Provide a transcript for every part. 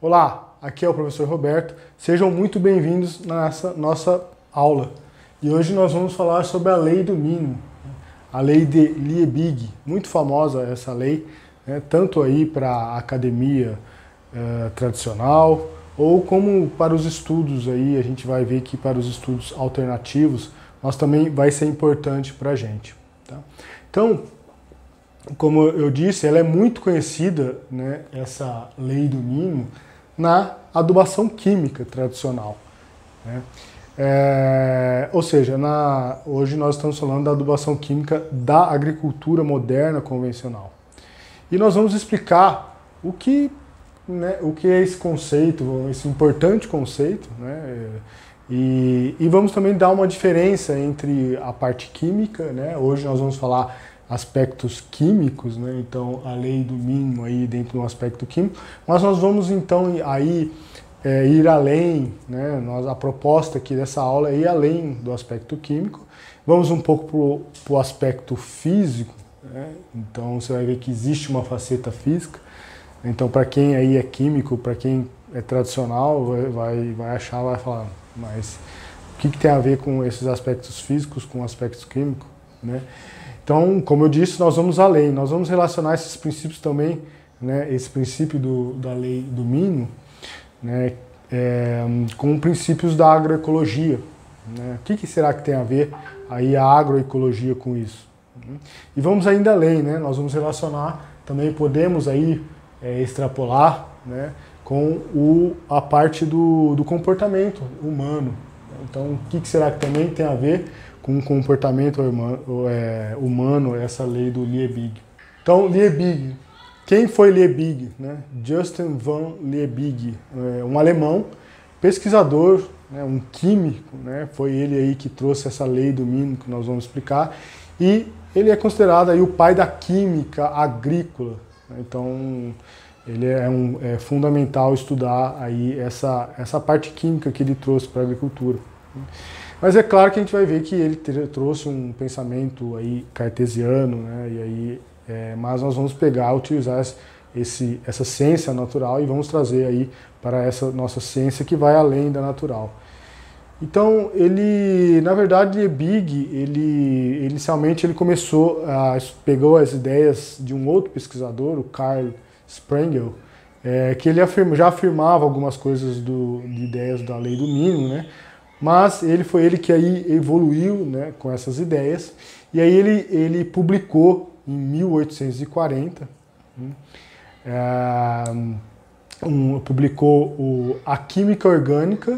Olá, aqui é o professor Roberto. Sejam muito bem-vindos nessa nossa aula. E hoje nós vamos falar sobre a lei do mínimo, a lei de Liebig. Muito famosa essa lei, né, tanto aí para a academia tradicional, ou como para os estudos aí, a gente vai ver que para os estudos alternativos, nós também vai ser importante para a gente. Tá? Então, como eu disse, ela é muito conhecida, né, essa lei do mínimo, na adubação química tradicional. Né? Ou seja, hoje nós estamos falando da adubação química da agricultura moderna convencional. E nós vamos explicar o que é esse conceito, esse importante conceito, né? E vamos também dar uma diferença entre a parte química, né? Hoje nós vamos falar aspectos químicos, né? Então a lei do mínimo aí dentro do aspecto químico, mas nós vamos então aí ir além, né? A proposta aqui dessa aula é ir além do aspecto químico, vamos um pouco para o aspecto físico, né? Então você vai ver que existe uma faceta física, então para quem aí é químico, para quem é tradicional, vai achar, vai falar, mas o que tem a ver com esses aspectos físicos com aspectos químicos, né? Então, como eu disse, nós vamos além, nós vamos relacionar esses princípios também, né, esse princípio da lei do mínimo, né, com princípios da agroecologia. Né? O que será que tem a ver aí a agroecologia com isso? E vamos ainda além, né? Nós vamos relacionar, também podemos aí extrapolar, né, com a parte do comportamento humano. Então, o que será que também tem a ver com o comportamento humano, essa lei do Liebig? Então, Liebig. Quem foi Liebig? Né? Justin van Liebig, um alemão, pesquisador, né, um químico, né? Foi ele aí que trouxe essa lei do mínimo que nós vamos explicar, e ele é considerado aí o pai da química agrícola. Então, ele é fundamental estudar aí essa parte química que ele trouxe para a agricultura. Mas é claro que a gente vai ver que ele trouxe um pensamento aí cartesiano, né? E aí, mas nós vamos utilizar essa ciência natural e vamos trazer aí para essa nossa ciência que vai além da natural. Então, na verdade, Liebig, inicialmente ele pegou as ideias de um outro pesquisador, o Karl Sprengel, que ele já afirmava algumas coisas de ideias da lei do mínimo, né? Mas foi ele que aí evoluiu, né, com essas ideias, e aí ele publicou em 1840, publicou A Química Orgânica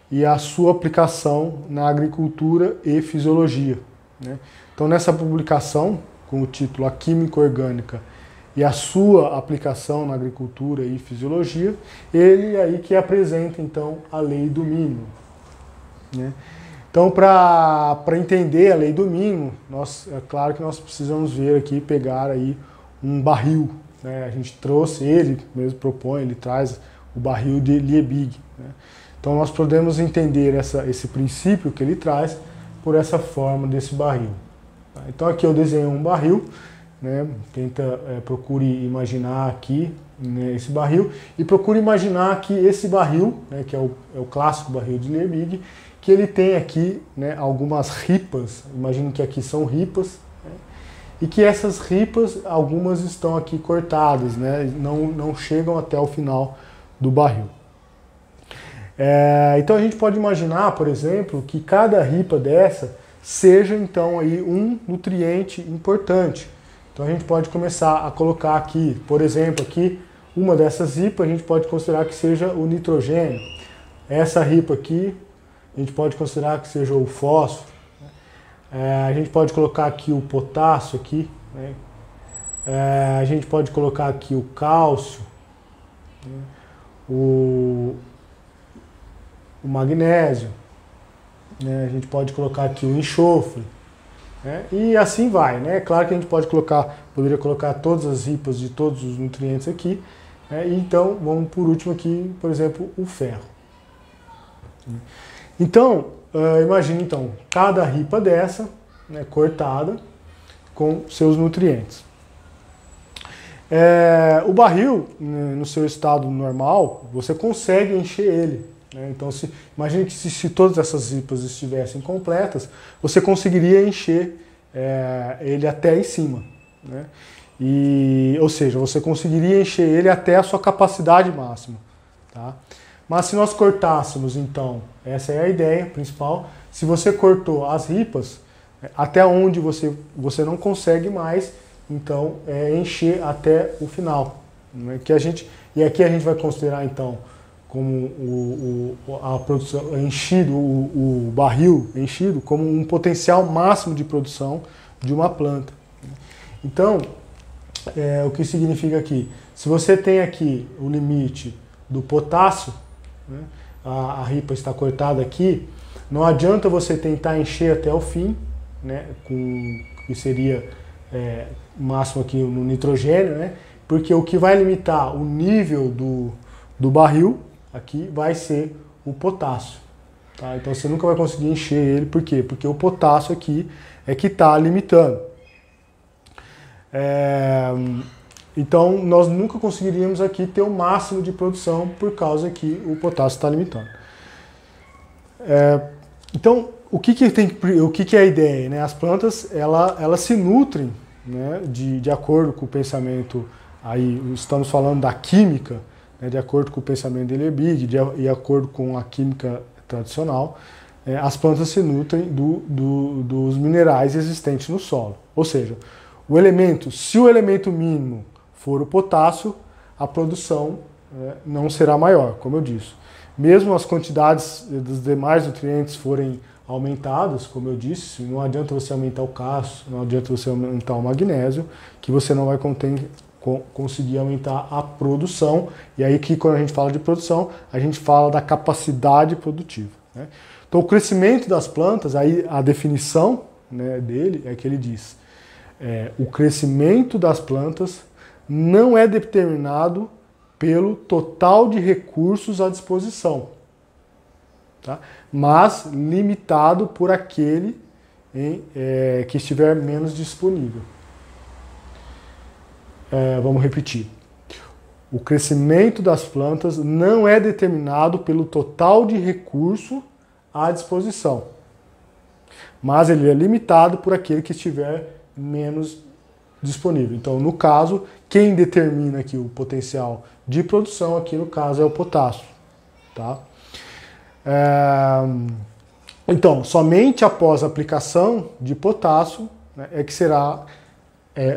e a sua aplicação na agricultura e fisiologia. Né? Então nessa publicação, com o título A Química Orgânica e a sua aplicação na agricultura e fisiologia, ele aí que apresenta então a lei do mínimo. Né? Então, para entender a lei do mínimo, é claro que nós precisamos pegar aí um barril. Né? A gente trouxe, ele mesmo propõe, ele traz o barril de Liebig. Né? Então, nós podemos entender esse princípio que ele traz por essa forma desse barril. Tá? Então, aqui eu desenho um barril, né? Procure imaginar aqui, né, esse barril, e procure imaginar que esse barril, né, que é o clássico barril de Liebig, que ele tem aqui, né, algumas ripas, imagine que aqui são ripas, né, e que essas ripas, algumas estão aqui cortadas, né, não chegam até o final do barril. Então a gente pode imaginar, por exemplo, que cada ripa dessa seja então aí um nutriente importante. Então a gente pode começar a colocar aqui, por exemplo, aqui uma dessas ripas a gente pode considerar que seja o nitrogênio. Essa ripa aqui a gente pode considerar que seja o fósforo. A gente pode colocar aqui o potássio aqui, né? A gente pode colocar aqui o cálcio, né? O magnésio, né? A gente pode colocar aqui o enxofre, né? E assim vai, né? Claro que a gente poderia colocar todas as ripas de todos os nutrientes aqui, né? E então vamos por último aqui, por exemplo, o ferro. Então, imagine então, cada ripa dessa, né, cortada, com seus nutrientes. O barril, no seu estado normal, você consegue encher ele, né? Então, imagine que se todas essas ripas estivessem completas, você conseguiria encher ele até em cima, né? Ou seja, você conseguiria encher ele até a sua capacidade máxima, tá? Mas se nós cortássemos, então, essa é a ideia principal, se você cortou as ripas, até onde você não consegue mais, então, encher até o final, né? E aqui a gente vai considerar, então, como a produção enchido, o barril enchido, como um potencial máximo de produção de uma planta. Então, o que significa aqui? Se você tem aqui o limite do potássio, né, a ripa está cortada aqui, não adianta você tentar encher até o fim, né, que seria máximo aqui no nitrogênio, né, porque o que vai limitar o nível do barril aqui vai ser o potássio. Tá? Então você nunca vai conseguir encher ele, por quê? Porque o potássio aqui é que está limitando. Então nós nunca conseguiríamos aqui ter o máximo de produção por causa que o potássio está limitando. Então o que é a ideia, né? As plantas elas se nutrem, né, de acordo com o pensamento, aí estamos falando da química, né, de acordo com o pensamento de Liebig, de acordo com a química tradicional, as plantas se nutrem dos minerais existentes no solo. Ou seja, se o elemento mínimo for o potássio, a produção não será maior, como eu disse. Mesmo as quantidades dos demais nutrientes forem aumentadas, como eu disse, não adianta você aumentar o cálcio, não adianta você aumentar o magnésio, que você não vai conseguir aumentar a produção. E aí que quando a gente fala de produção, a gente fala da capacidade produtiva, né? Então o crescimento das plantas, aí a definição, né, dele é que ele diz: o crescimento das plantas não é determinado pelo total de recursos à disposição, tá? Mas limitado por aquele que estiver menos disponível. Vamos repetir. O crescimento das plantas não é determinado pelo total de recurso à disposição, mas ele é limitado por aquele que estiver menos disponível. Então, no caso, quem determina aqui o potencial de produção, aqui no caso, é o potássio, tá? Então, somente após a aplicação de potássio, né, é que será,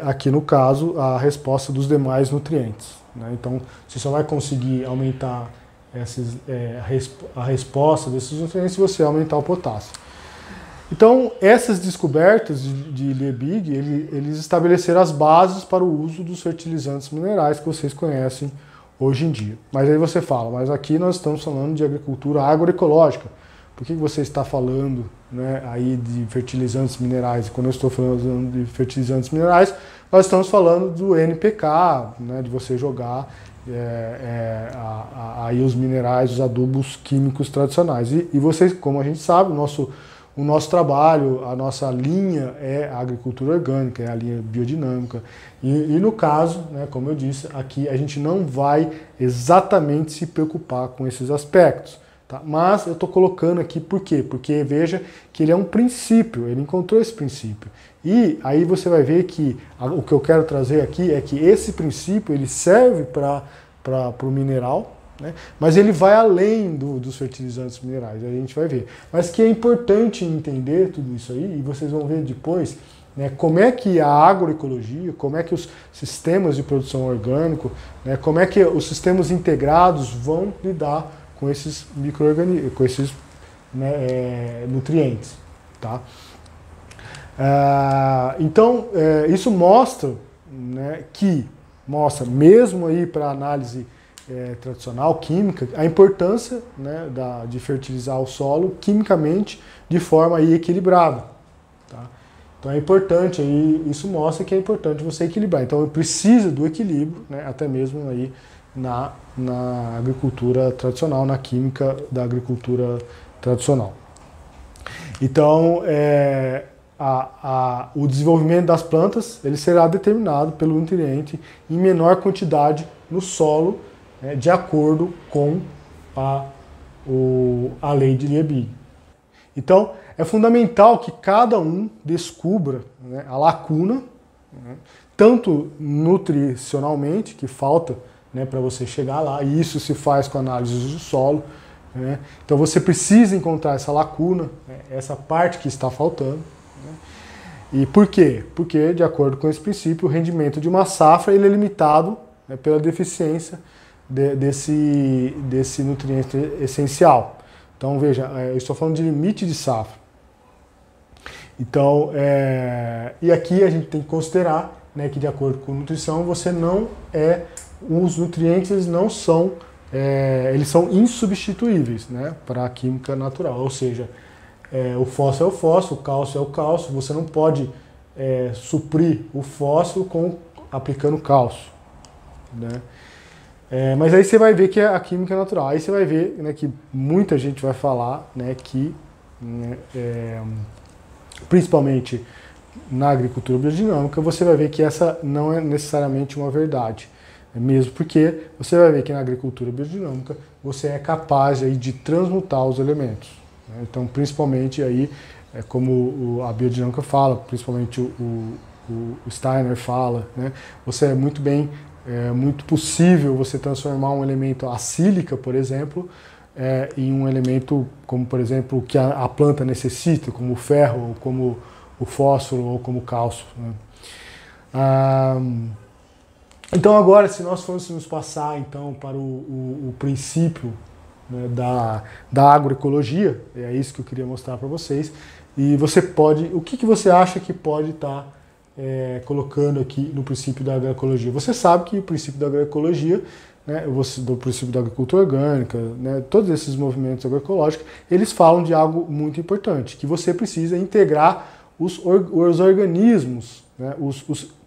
aqui no caso, a resposta dos demais nutrientes, né? Então, você só vai conseguir aumentar a resposta desses nutrientes se você aumentar o potássio. Então, essas descobertas de Liebig, eles estabeleceram as bases para o uso dos fertilizantes minerais que vocês conhecem hoje em dia. Mas aí você fala, mas aqui nós estamos falando de agricultura agroecológica. Por que você está falando, né, aí de fertilizantes minerais? E quando eu estou falando de fertilizantes minerais, nós estamos falando do NPK, né, de você jogar aí os minerais, os adubos químicos tradicionais. E vocês, como a gente sabe, o nosso trabalho, a nossa linha é a agricultura orgânica, é a linha biodinâmica. E no caso, né, como eu disse, aqui a gente não vai exatamente se preocupar com esses aspectos, tá? Mas eu estou colocando aqui por quê? Porque veja que ele é um princípio, ele encontrou esse princípio. E aí você vai ver que o que eu quero trazer aqui é que esse princípio ele serve para o mineral, né? Mas ele vai além dos fertilizantes minerais, a gente vai ver. Mas que é importante entender tudo isso aí, e vocês vão ver depois, né, como é que a agroecologia, como é que os sistemas de produção orgânico, né, como é que os sistemas integrados vão lidar com esses micro-organismos, com esses, né, nutrientes. Tá? Então, isso mostra, né, mostra mesmo aí para análise tradicional, química, a importância, né, de fertilizar o solo quimicamente de forma aí equilibrada. Tá? Então é importante, aí, isso mostra que é importante você equilibrar. Então precisa do equilíbrio, né, até mesmo aí na agricultura tradicional, na química da agricultura tradicional. Então, o desenvolvimento das plantas ele será determinado pelo nutriente em menor quantidade no solo, né, de acordo com a lei de Liebig. Então, é fundamental que cada um descubra, né, a lacuna, né, tanto nutricionalmente, que falta, né, para você chegar lá, e isso se faz com análise do solo, né? Então você precisa encontrar essa lacuna, né, essa parte que está faltando. Né? E por quê? Porque, de acordo com esse princípio, o rendimento de uma safra ele é limitado, né, pela deficiência desse nutriente essencial. Então, veja, eu estou falando de limite de safra. Então, e aqui a gente tem que considerar, né, que de acordo com a nutrição, os nutrientes não são, eles são insubstituíveis, né, para a química natural. Ou seja, o fósforo é o fósforo, o cálcio é o cálcio. Você não pode suprir o fósforo aplicando cálcio, né? Mas aí você vai ver que é a química natural. Aí você vai ver, né, que muita gente vai falar, né, que, né, principalmente na agricultura biodinâmica, você vai ver que essa não é necessariamente uma verdade. Mesmo porque você vai ver que na agricultura biodinâmica você é capaz aí de transmutar os elementos. Né? Então, principalmente aí, como a biodinâmica fala, principalmente o Steiner fala, né? Você é muito possível você transformar um elemento, a sílica, por exemplo, em um elemento como, por exemplo, que a planta necessita, como o ferro, ou como o fósforo, ou como o cálcio. Né? Então agora, se nós fôssemos passar então para o princípio, né, da agroecologia, é isso que eu queria mostrar para vocês, e você pode, o que você acha que pode estar colocando aqui no princípio da agroecologia? Você sabe que o princípio da agroecologia, né, do princípio da agricultura orgânica, né, todos esses movimentos agroecológicos, eles falam de algo muito importante, que você precisa integrar os organismos, né,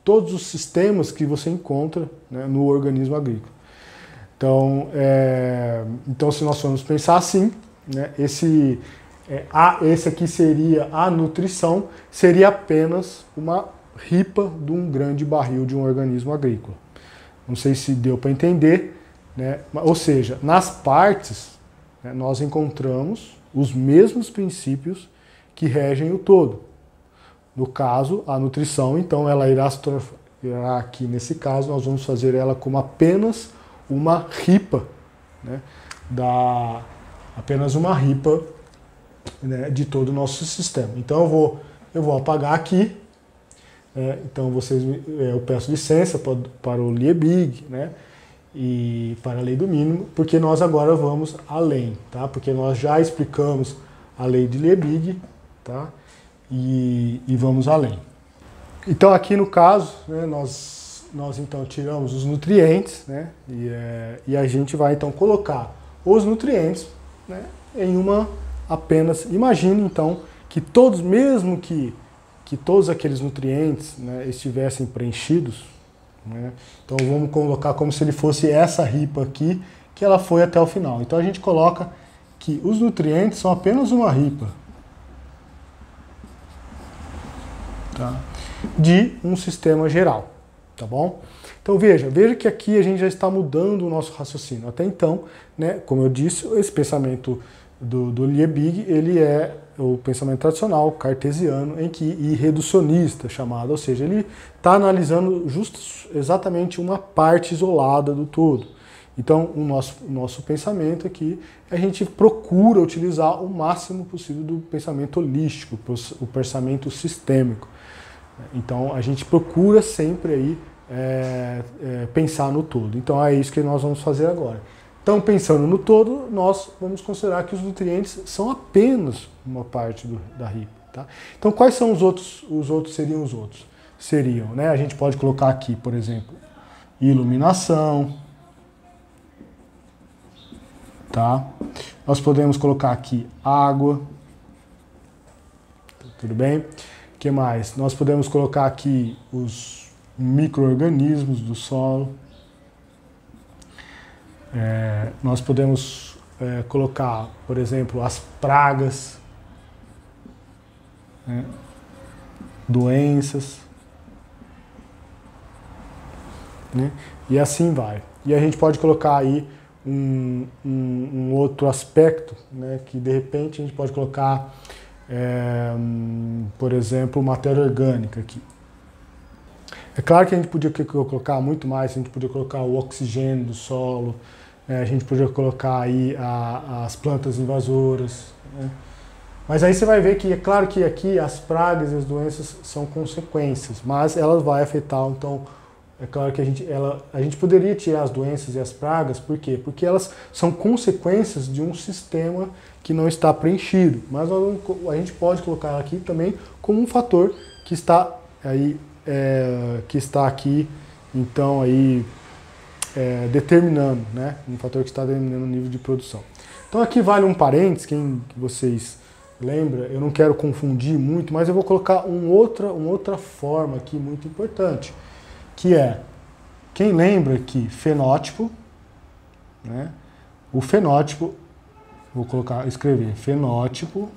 todos os sistemas que você encontra, né, no organismo agrícola. Então, se nós formos pensar assim, né, esse aqui seria a nutrição, seria apenas uma ripa de um grande barril de um organismo agrícola. Não sei se deu para entender, né? Ou seja, nas partes, né, nós encontramos os mesmos princípios que regem o todo. No caso, a nutrição, então, ela irá aqui nesse caso, nós vamos fazer ela como apenas uma ripa, né, apenas uma ripa, né, de todo o nosso sistema. Então eu vou apagar aqui. Então eu peço licença para o Liebig, né, e para a lei do mínimo, porque nós agora vamos além, tá? Porque nós já explicamos a lei de Liebig, tá? E vamos além. Então aqui no caso, né, nós então tiramos os nutrientes, né, e a gente vai então colocar os nutrientes, né, em uma apenas. Imagine então que mesmo que todos aqueles nutrientes, né, estivessem preenchidos, né, então vamos colocar como se ele fosse essa ripa aqui, que ela foi até o final. Então a gente coloca que os nutrientes são apenas uma ripa, tá, de um sistema geral, tá bom? Então veja que aqui a gente já está mudando o nosso raciocínio. Até então, né, como eu disse, esse pensamento do Liebig, ele é o pensamento tradicional cartesiano e reducionista chamado, ou seja, ele está analisando exatamente uma parte isolada do todo. Então o nosso pensamento aqui, a gente procura utilizar o máximo possível do pensamento holístico, o pensamento sistêmico. Então a gente procura sempre aí pensar no todo. Então é isso que nós vamos fazer agora. Então, pensando no todo, nós vamos considerar que os nutrientes são apenas uma parte da ripa. Tá? Então, quais são os outros? Seriam, né? A gente pode colocar aqui, por exemplo, iluminação. Tá? Nós podemos colocar aqui água. Tudo bem? O que mais? Nós podemos colocar aqui os micro-organismos do solo. Nós podemos colocar, por exemplo, as pragas, né? doenças, né? E assim vai. E a gente pode colocar aí um outro aspecto, né, que de repente a gente pode colocar, por exemplo, matéria orgânica aqui. É claro que a gente podia colocar muito mais, a gente podia colocar o oxigênio do solo, né, a gente podia colocar aí as plantas invasoras, né? Mas aí você vai ver que é claro que aqui as pragas e as doenças são consequências, mas elas vão afetar, então é claro que a gente poderia tirar as doenças e as pragas, por quê? Porque elas são consequências de um sistema que não está preenchido. Mas a gente pode colocar aqui também como um fator que está aí, aqui, então aí determinando, né? Um fator que está determinando o nível de produção. Então aqui vale um parênteses, quem vocês lembram, eu não quero confundir muito, mas eu vou colocar uma outra forma aqui muito importante, que é, quem lembra que fenótipo, né? O fenótipo, vou escrever fenótipo,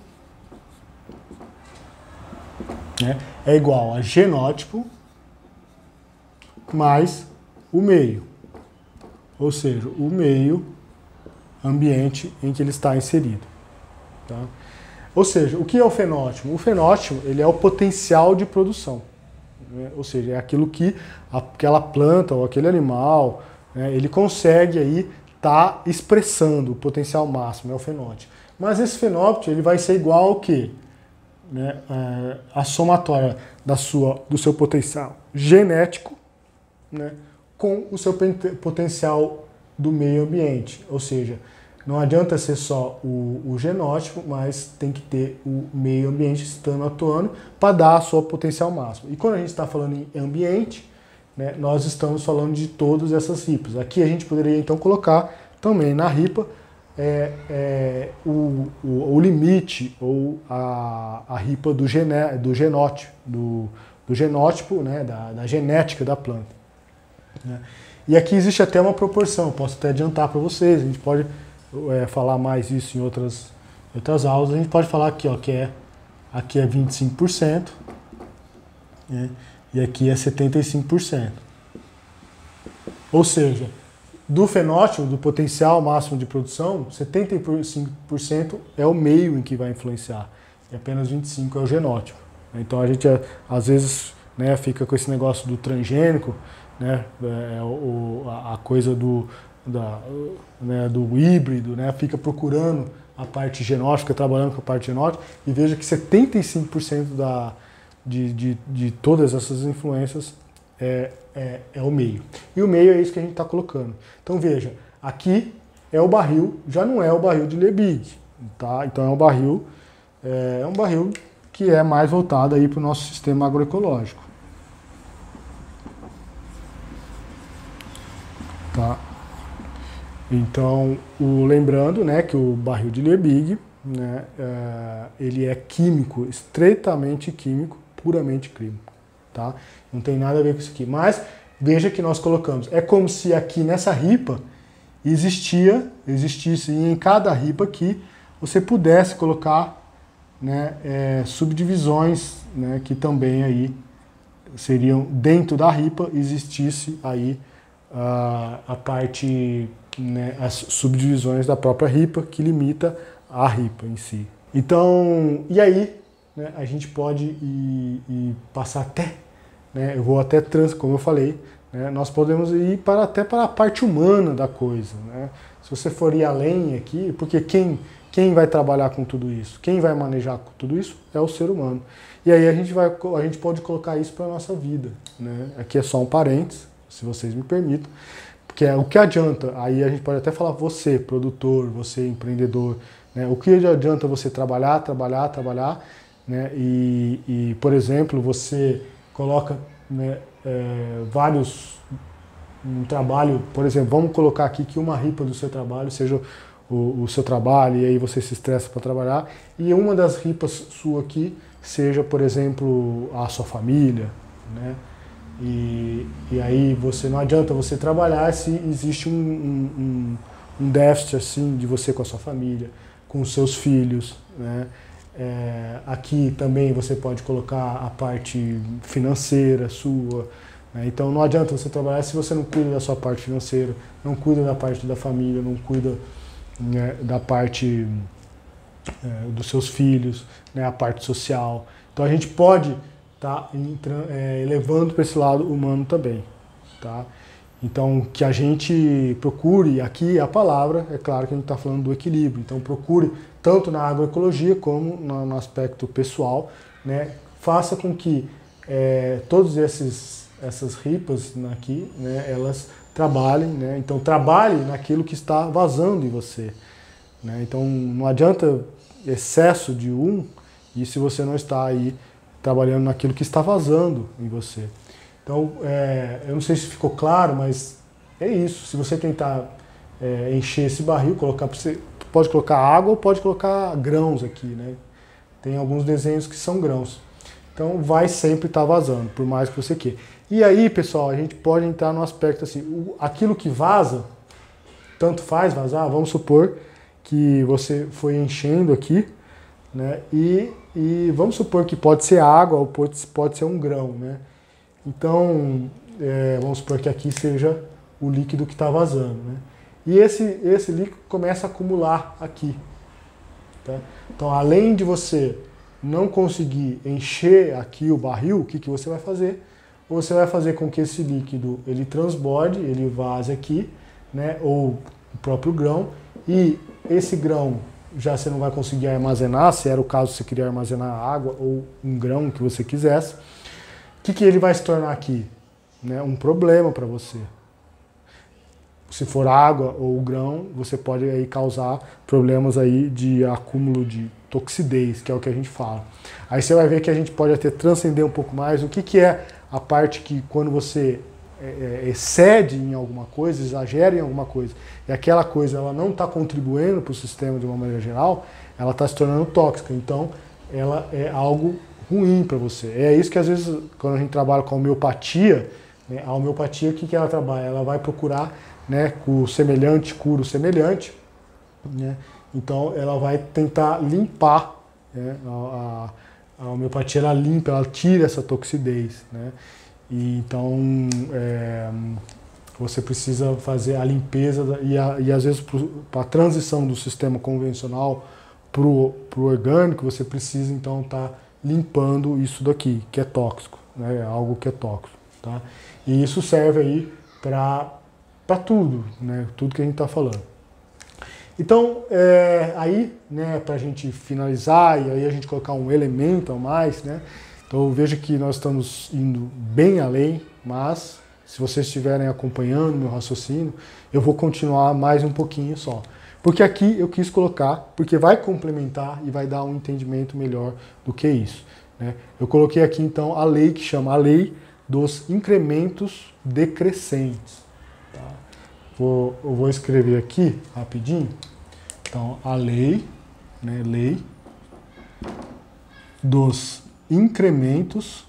né, é igual a genótipo mais o meio, ou seja, o meio ambiente em que ele está inserido, tá? Ou seja, o que é o fenótipo? O fenótipo, ele é o potencial de produção. Ou seja, é aquilo que aquela planta ou aquele animal, né, ele consegue aí estar expressando o potencial máximo, é o fenótipo. Mas esse fenótipo ele vai ser igual ao quê? Né, a somatória do seu potencial genético, né, com o seu potencial do meio ambiente. Ou seja, não adianta ser só o genótipo, mas tem que ter o meio ambiente estando atuando para dar a sua potencial máximo. E quando a gente está falando em ambiente, né, nós estamos falando de todas essas ripas. Aqui a gente poderia então colocar também na ripa o limite ou a ripa do genótipo, do genótipo, né, da genética da planta, né? E aqui existe até uma proporção, posso até adiantar para vocês, a gente pode falar mais isso em outras aulas. A gente pode falar aqui, ó, que aqui é 25%, né, e aqui é 75%. Ou seja, do fenótipo, do potencial máximo de produção, 75% é o meio em que vai influenciar, e apenas 25% é o genótipo. Então a gente às vezes, né, fica com esse negócio do transgênico, né, a coisa do híbrido, né, fica procurando a parte genótica, trabalhando com a parte genótica, e veja que 75% de todas essas influências é o meio. E o meio é isso que a gente está colocando. Então veja, aqui é o barril, já não é o barril de Liebig, tá? Então é um barril que é mais voltado aí para o nosso sistema agroecológico. Tá? Então, lembrando, né, que o barril de Liebig, né, ele é químico, estreitamente químico, puramente químico, tá? Não tem nada a ver com isso aqui. Mas veja que nós colocamos, é como se aqui nessa ripa existisse em cada ripa aqui você pudesse colocar, né, subdivisões, né, que também aí seriam dentro da ripa, existisse aí a parte, né, as subdivisões da própria ripa que limita a ripa em si. Então, e aí, né, a gente pode ir passar até, né, eu vou até como eu falei, né, nós podemos ir até para a parte humana da coisa, né? Se você for ir além aqui, porque quem vai trabalhar com tudo isso, quem vai manejar com tudo isso é o ser humano. E aí a gente pode colocar isso para a nossa vida, né? Aqui é só um parênteses, se vocês me permitem, porque o que adianta, aí a gente pode até falar você, produtor, você, empreendedor, né? O que adianta você trabalhar, né? E, por exemplo, você coloca, né, um trabalho, por exemplo, vamos colocar aqui que uma ripa do seu trabalho seja o seu trabalho, e aí você se estressa para trabalhar, e uma das ripas sua aqui seja, por exemplo, a sua família, né? E aí não adianta você trabalhar se existe um déficit assim de você com a sua família, com os seus filhos, né? Aqui também você pode colocar a parte financeira sua, né? Então não adianta você trabalhar se você não cuida da sua parte financeira, não cuida da parte da família, não cuida, né, da parte dos seus filhos, né, a parte social. Então a gente pode estar elevando para esse lado humano também. Tá? Então que a gente procure, aqui a palavra, é claro que a gente está falando do equilíbrio, então procure tanto na agroecologia como no aspecto pessoal, né, faça com que todas essas ripas aqui, né, elas trabalhem, né, então trabalhe naquilo que está vazando em você. Né? Então não adianta excesso de e se você não está aí trabalhando naquilo que está vazando em você. Então, eu não sei se ficou claro, mas é isso. Se você tentar encher esse barril, pode colocar água ou pode colocar grãos aqui, né? Tem alguns desenhos que são grãos. Então vai sempre estar vazando, por mais que você queira. E aí, pessoal, a gente pode entrar no aspecto assim, aquilo que vaza, tanto faz vazar, vamos supor que você foi enchendo aqui, né? E vamos supor que pode ser água ou pode ser um grão, né? Então, vamos supor que aqui seja o líquido que está vazando, né? E esse líquido começa a acumular aqui. Tá? Então, além de você não conseguir encher aqui o barril, o que você vai fazer? Você vai fazer com que esse líquido ele transborde, ele vaze aqui, né? Ou o próprio grão, e esse grão já você não vai conseguir armazenar, se era o caso você queria armazenar água ou um grão que você quisesse. O que ele vai se tornar aqui? Né? Um problema para você. Se for água ou grão, você pode aí causar problemas aí de acúmulo de toxidez, que é o que a gente fala. Aí você vai ver que a gente pode até transcender um pouco mais o que é a parte que quando você excede em alguma coisa, exagera em alguma coisa, e aquela coisa ela não está contribuindo para o sistema de uma maneira geral, ela está se tornando tóxica. Então, ela é algo ruim para você. É isso que às vezes, quando a gente trabalha com a homeopatia, né, a homeopatia, o que ela trabalha? Ela vai procurar, né, com o semelhante, cura o semelhante, né? Então ela vai tentar limpar, né, a homeopatia ela limpa, ela tira essa toxidez, né? E então você precisa fazer a limpeza e às vezes para a transição do sistema convencional para o orgânico, você precisa então estar limpando isso daqui, que é tóxico, né? Algo que é tóxico, tá? E isso serve aí para tudo, né? Tudo que a gente está falando. Então, aí, né, para a gente finalizar e aí a gente colocar um elemento a mais, né? Então veja que nós estamos indo bem além, mas se vocês estiverem acompanhando meu raciocínio, eu vou continuar mais um pouquinho só. Porque aqui eu quis colocar, porque vai complementar e vai dar um entendimento melhor do que isso, né? Eu coloquei aqui então a lei que chama a lei dos incrementos decrescentes. Tá? Eu vou escrever aqui rapidinho. Então a lei, né, lei dos incrementos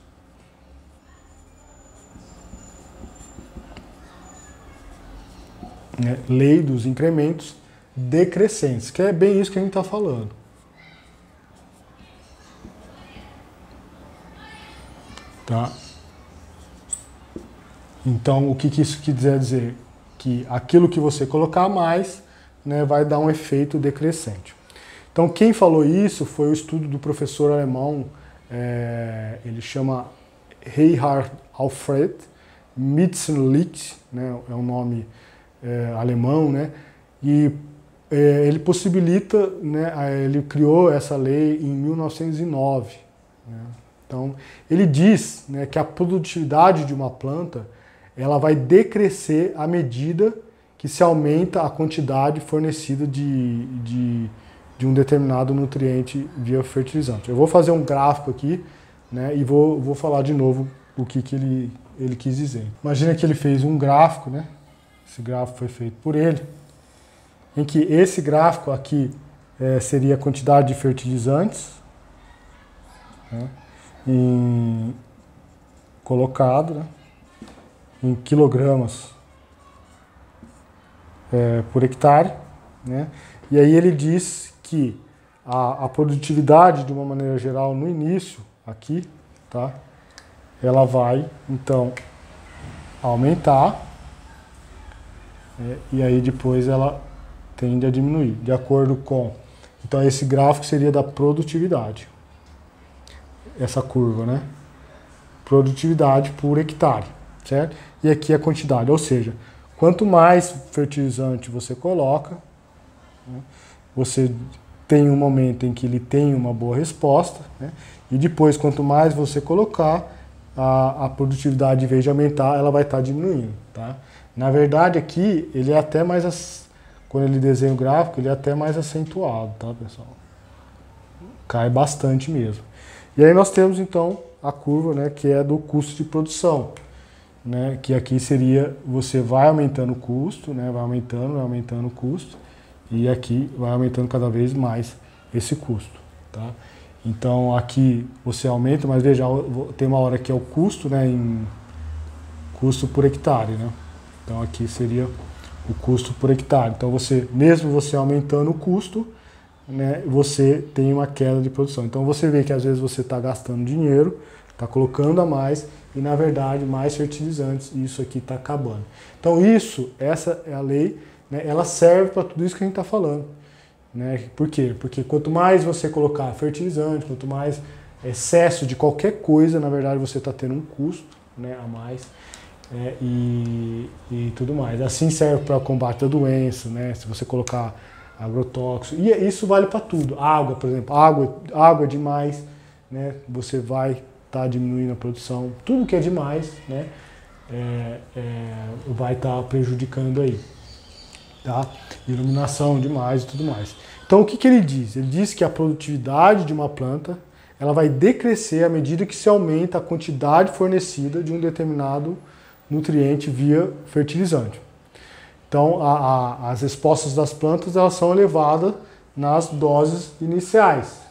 lei dos incrementos decrescentes, que é bem isso que a gente está falando. Tá? Então, o que isso quiser dizer? Que aquilo que você colocar mais, né, vai dar um efeito decrescente. Então, quem falou isso foi o estudo do professor alemão, ele chama Reinhard Alfred Mitscherlich, né, é um nome alemão, né, e ele possibilita, né, ele criou essa lei em 1909. Né? Então, ele diz, né, que a produtividade de uma planta ela vai decrescer à medida que se aumenta a quantidade fornecida de um determinado nutriente via fertilizante. Eu vou fazer um gráfico aqui, né, e vou falar de novo o que ele quis dizer. Imagina que ele fez um gráfico, né? Esse gráfico foi feito por ele, em que esse gráfico aqui seria a quantidade de fertilizantes, né, colocado, né, em quilogramas por hectare, né? E aí ele diz que a produtividade, de uma maneira geral, no início, aqui, tá? Ela vai, então, aumentar, e aí depois ela tende a diminuir, de acordo com... Então, esse gráfico seria da produtividade, essa curva, né? Produtividade por hectare, certo? E aqui a quantidade, ou seja, quanto mais fertilizante você coloca, né, você tem um momento em que ele tem uma boa resposta, né? E depois, quanto mais você colocar, a produtividade, em vez de aumentar, ela vai estar diminuindo, tá? Na verdade, aqui, ele é até mais, quando ele desenha o gráfico, ele é até mais acentuado, tá, pessoal? Cai bastante mesmo. E aí nós temos, então, a curva, né, que é do custo de produção, né, que aqui seria, você vai aumentando o custo, né, vai aumentando o custo, e aqui vai aumentando cada vez mais esse custo, tá? Então aqui você aumenta, mas veja, tem uma hora que é o custo, né, em custo por hectare, né? Então aqui seria o custo por hectare. Então mesmo você aumentando o custo, né, você tem uma queda de produção. Então você vê que às vezes você está gastando dinheiro, está colocando a mais, e na verdade mais fertilizantes, e isso aqui está acabando. Então essa é a lei, né, ela serve para tudo isso que a gente está falando. Né? Por quê? Porque quanto mais você colocar fertilizante, quanto mais excesso de qualquer coisa, na verdade você está tendo um custo, né, a mais, e tudo mais. Assim serve para o combate à doença, né? Se você colocar agrotóxico, e isso vale para tudo. Água, por exemplo, água demais, né? Você vai estar diminuindo a produção. Tudo que é demais, né, vai estar prejudicando aí. Tá? Iluminação demais e tudo mais. Então o que ele diz? Ele diz que a produtividade de uma planta ela vai decrescer à medida que se aumenta a quantidade fornecida de um determinado nutriente via fertilizante. Então as respostas das plantas elas são elevadas nas doses iniciais,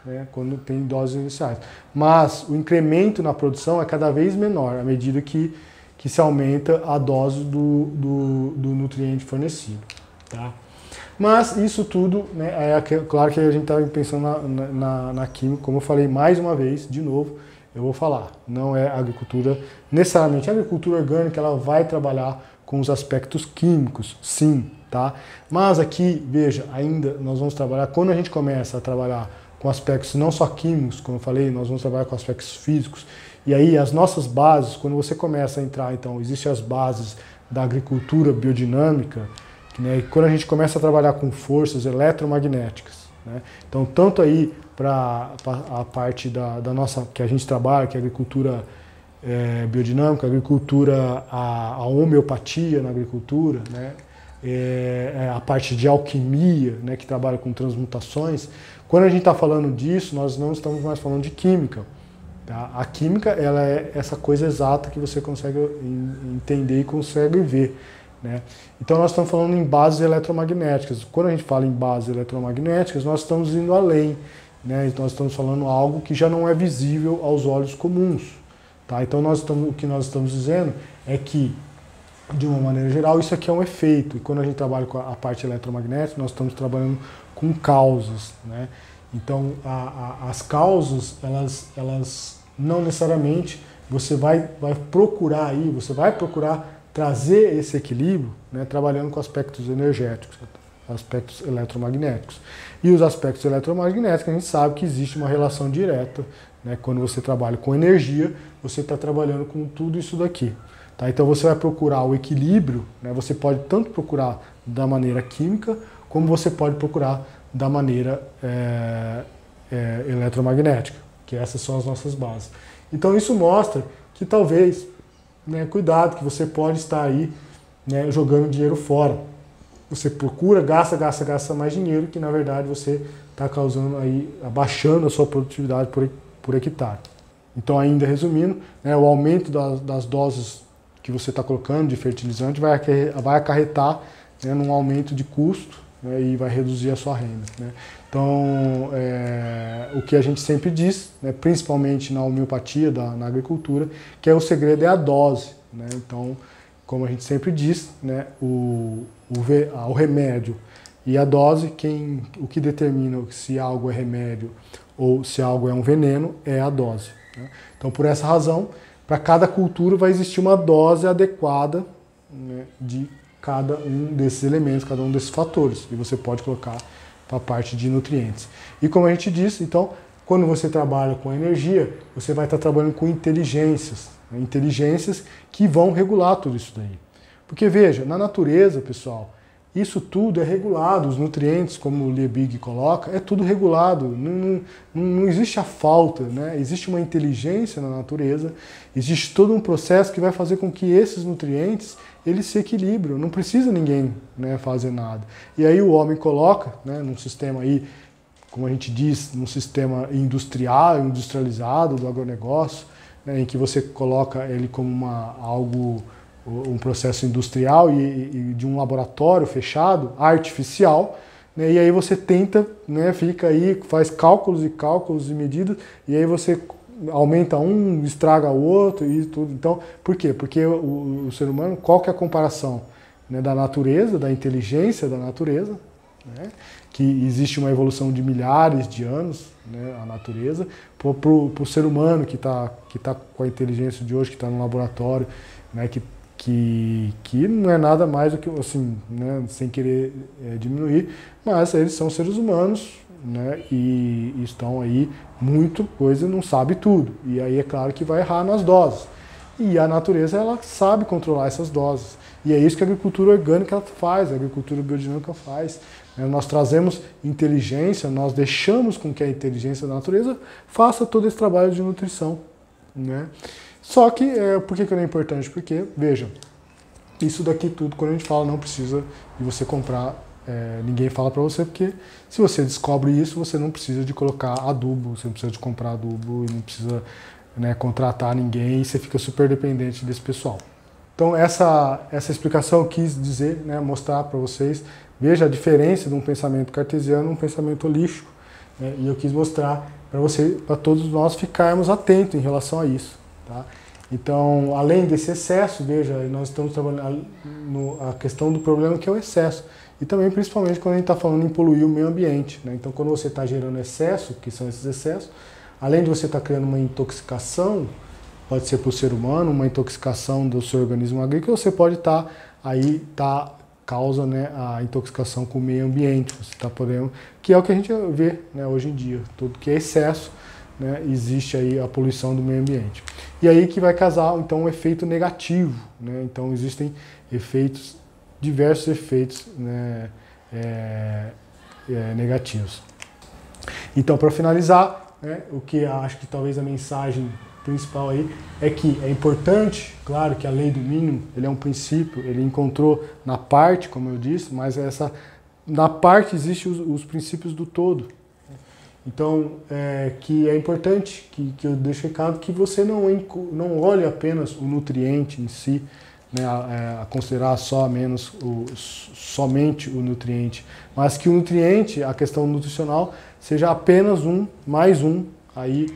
né? Quando tem doses iniciais. Mas o incremento na produção é cada vez menor à medida que se aumenta a dose do nutriente fornecido, tá? Mas isso tudo, né, claro que a gente está pensando na química, como eu falei mais uma vez, de novo, eu vou falar, não é agricultura, necessariamente a agricultura orgânica ela vai trabalhar com os aspectos químicos, sim, tá? Mas aqui, veja, ainda nós vamos trabalhar, quando a gente começa a trabalhar com aspectos não só químicos, como eu falei, nós vamos trabalhar com aspectos físicos. E aí as nossas bases, quando você começa a entrar, então, existem as bases da agricultura biodinâmica, né, e quando a gente começa a trabalhar com forças eletromagnéticas, né, então tanto aí para a parte da nossa, que a gente trabalha, que é a agricultura biodinâmica, a agricultura, a homeopatia na agricultura, né, a parte de alquimia, né, que trabalha com transmutações, quando a gente está falando disso, nós não estamos mais falando de química. Tá? A química ela é essa coisa exata que você consegue entender e consegue ver. Né? Então nós estamos falando em bases eletromagnéticas. Quando a gente fala em bases eletromagnéticas, nós estamos indo além. Né? Então nós estamos falando algo que já não é visível aos olhos comuns. Tá? Então o que nós estamos dizendo é que, de uma maneira geral, isso aqui é um efeito. E quando a gente trabalha com a parte eletromagnética, nós estamos trabalhando com causas. Né? Então, as causas, elas não necessariamente você vai procurar aí, você vai procurar trazer esse equilíbrio, né, trabalhando com aspectos energéticos, aspectos eletromagnéticos. E os aspectos eletromagnéticos, a gente sabe que existe uma relação direta, né, quando você trabalha com energia, você está trabalhando com tudo isso daqui. Tá? Então, você vai procurar o equilíbrio, né, você pode tanto procurar da maneira química, como você pode procurar da maneira eletromagnética, que essas são as nossas bases. Então isso mostra que talvez, né, cuidado, que você pode estar aí, né, jogando dinheiro fora. Você procura, gasta mais dinheiro, que na verdade você está causando aí, abaixando a sua produtividade por hectare. Então ainda resumindo, né, o aumento das doses que você está colocando de fertilizante vai acarretar, né, num aumento de custo, né, e vai reduzir a sua renda. Né? Então, o que a gente sempre diz, né, principalmente na homeopatia, na agricultura, que o segredo é a dose. Né? Então, como a gente sempre diz, né, o remédio E a dose, o que determina se algo é remédio ou se algo é um veneno, é a dose. Né? Então, por essa razão, para cada cultura vai existir uma dose adequada, né, de cada um desses elementos, cada um desses fatores. E você pode colocar para a parte de nutrientes. E como a gente disse, então, quando você trabalha com energia, você vai estar trabalhando com inteligências, né, inteligências que vão regular tudo isso daí. Porque veja, na natureza, pessoal, isso tudo é regulado, os nutrientes, como o Liebig coloca, é tudo regulado, não existe a falta, né? Existe uma inteligência na natureza, existe todo um processo que vai fazer com que esses nutrientes eles se equilibram, não precisa ninguém, né, fazer nada. E aí o homem coloca, né, num sistema aí, como a gente diz, num sistema industrializado do agronegócio, né, em que você coloca ele como um processo industrial e de um laboratório fechado, artificial, né, e aí você tenta, né, fica aí, faz cálculos e medidas, e aí você aumenta um, estraga o outro e tudo. Então, por quê? Porque o ser humano, qual que é a comparação, né, da natureza, da inteligência da natureza, né, que existe uma evolução de milhares de anos, né, a natureza, para o ser humano que tá com a inteligência de hoje, que está no laboratório, né, que não é nada mais do que, assim, né, sem querer diminuir, mas eles são seres humanos, né, e estão aí, muito coisa, não sabe tudo. E aí é claro que vai errar nas doses. E a natureza, ela sabe controlar essas doses. E é isso que a agricultura orgânica faz, a agricultura biodinâmica faz. Nós trazemos inteligência, nós deixamos com que a inteligência da natureza faça todo esse trabalho de nutrição, né? Só que, por que não é importante? Porque, veja, isso daqui tudo, quando a gente fala, não precisa de você comprar, ninguém fala para você, porque se você descobre isso, você não precisa de colocar adubo, você não precisa de comprar adubo, e não precisa, né, contratar ninguém, e você fica super dependente desse pessoal. Então, essa explicação eu quis dizer, né, mostrar para vocês, veja a diferença de um pensamento cartesiano e um pensamento holístico, né, e eu quis mostrar para todos nós ficarmos atentos em relação a isso. Tá? Então, além desse excesso, veja, nós estamos trabalhando a questão do problema que é o excesso. E também, principalmente, quando a gente está falando em poluir o meio ambiente. Né? Então, quando você está gerando excesso, que são esses excessos, além de você estar criando uma intoxicação, pode ser para o ser humano, uma intoxicação do seu organismo agrícola, você pode estar causa, né, a intoxicação com o meio ambiente. Você está podendo, que é o que a gente vê, né, hoje em dia, tudo que é excesso. Né, existe aí a poluição do meio ambiente. E aí que vai causar, então, um efeito negativo. Né? Então, existem diversos efeitos, né, negativos. Então, para finalizar, né, o que acho que talvez a mensagem principal aí é que é importante, claro que a lei do mínimo, ele é um princípio, ele encontrou na parte, como eu disse, mas na parte existem os princípios do todo. Então, que é importante, que eu deixo recado, que você não olhe apenas o nutriente em si, né, a considerar somente o nutriente, mas que o nutriente, a questão nutricional, seja apenas mais um, aí,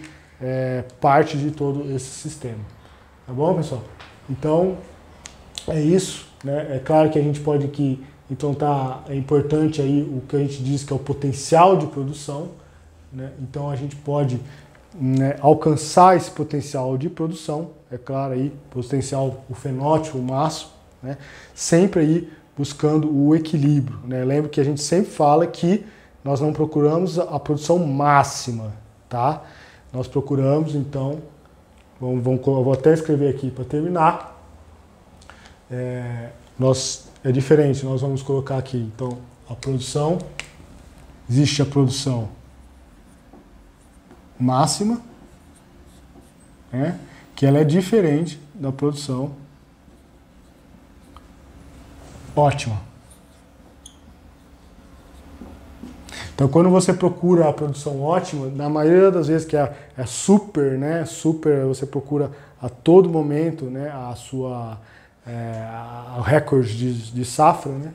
parte de todo esse sistema. Tá bom, pessoal? Então, é isso. Né? É claro que a gente pode aqui, então é importante aí o que a gente diz que é o potencial de produção. Né? Então a gente pode, né, alcançar esse potencial de produção, é claro aí, potencial, o fenótipo, o máximo, né? Sempre aí buscando o equilíbrio. Né? Lembra que a gente sempre fala que nós não procuramos a produção máxima, tá? Nós procuramos, então, eu vou até escrever aqui para terminar, é diferente, nós vamos colocar aqui, então, a produção, existe a produção máxima, né, que ela é diferente da produção ótima. Então, quando você procura a produção ótima, na maioria das vezes que é super, né, super, você procura a todo momento, né, o recorde de safra, né?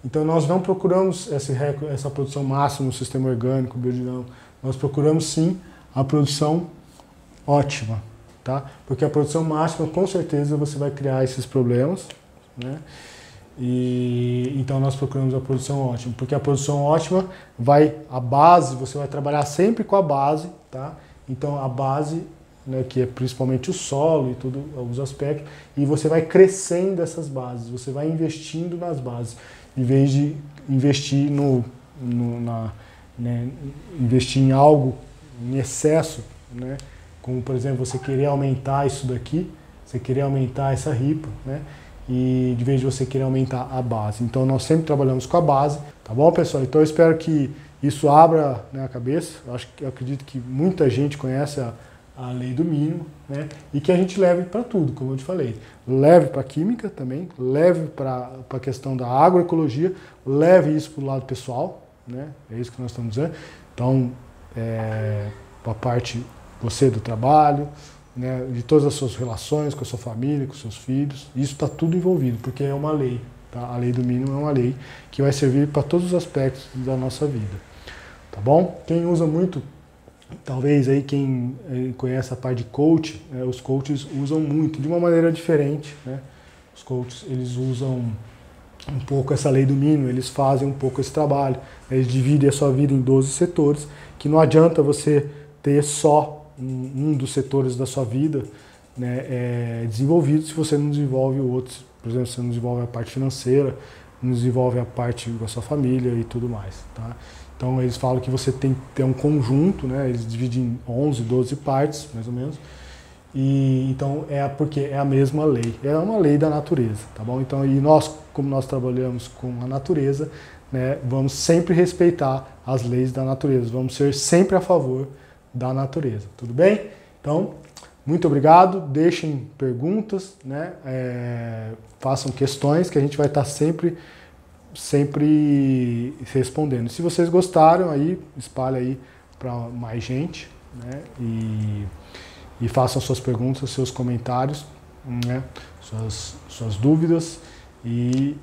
Então, nós não procuramos essa produção máxima no sistema orgânico, biodinâmico, nós procuramos sim a produção ótima, tá? Porque a produção máxima, com certeza, você vai criar esses problemas, né? E então nós procuramos a produção ótima, porque a produção ótima a base, você vai trabalhar sempre com a base, tá? Então a base, né, que é principalmente o solo e tudo, alguns aspectos, e você vai crescendo essas bases, você vai investindo nas bases, em vez de investir investir em algo em excesso, né? Como por exemplo você querer aumentar isso daqui, você querer aumentar essa ripa, né? E de vez de você querer aumentar a base. Então nós sempre trabalhamos com a base, tá bom, pessoal? Então eu espero que isso abra, né, a cabeça. Eu acredito que muita gente conhece a lei do mínimo, né? E que a gente leve para tudo, como eu te falei. Leve para a química também, leve para a questão da agroecologia, leve isso para o lado pessoal, né? É isso que nós estamos dizendo. Então, para a parte você do trabalho, né, de todas as suas relações com a sua família, com os seus filhos, isso está tudo envolvido, porque é uma lei, tá? A lei do mínimo é uma lei que vai servir para todos os aspectos da nossa vida, tá bom? Quem usa muito, talvez aí quem conhece a parte de coach, os coaches usam muito, de uma maneira diferente, né? Os coaches, eles usam um pouco essa lei do mínimo, eles fazem um pouco esse trabalho, eles dividem a sua vida em 12 setores, que não adianta você ter só um dos setores da sua vida, né, desenvolvido se você não desenvolve outros. Por exemplo, você não desenvolve a parte financeira, não desenvolve a parte da sua família e tudo mais, tá? Então eles falam que você tem que ter um conjunto, né, eles dividem em 11, 12 partes, mais ou menos, e então porque é a mesma lei, é uma lei da natureza, tá bom? Então, e nós, como nós trabalhamos com a natureza, né, vamos sempre respeitar as leis da natureza, vamos ser sempre a favor da natureza, tudo bem? Então, muito obrigado, deixem perguntas, né? Façam questões que a gente vai estar sempre respondendo. Se vocês gostaram, aí espalhe aí para mais gente, né? E façam suas perguntas, seus comentários, né? Suas dúvidas e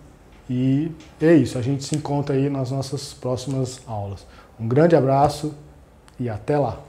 é isso, a gente se encontra aí nas nossas próximas aulas. Um grande abraço e até lá!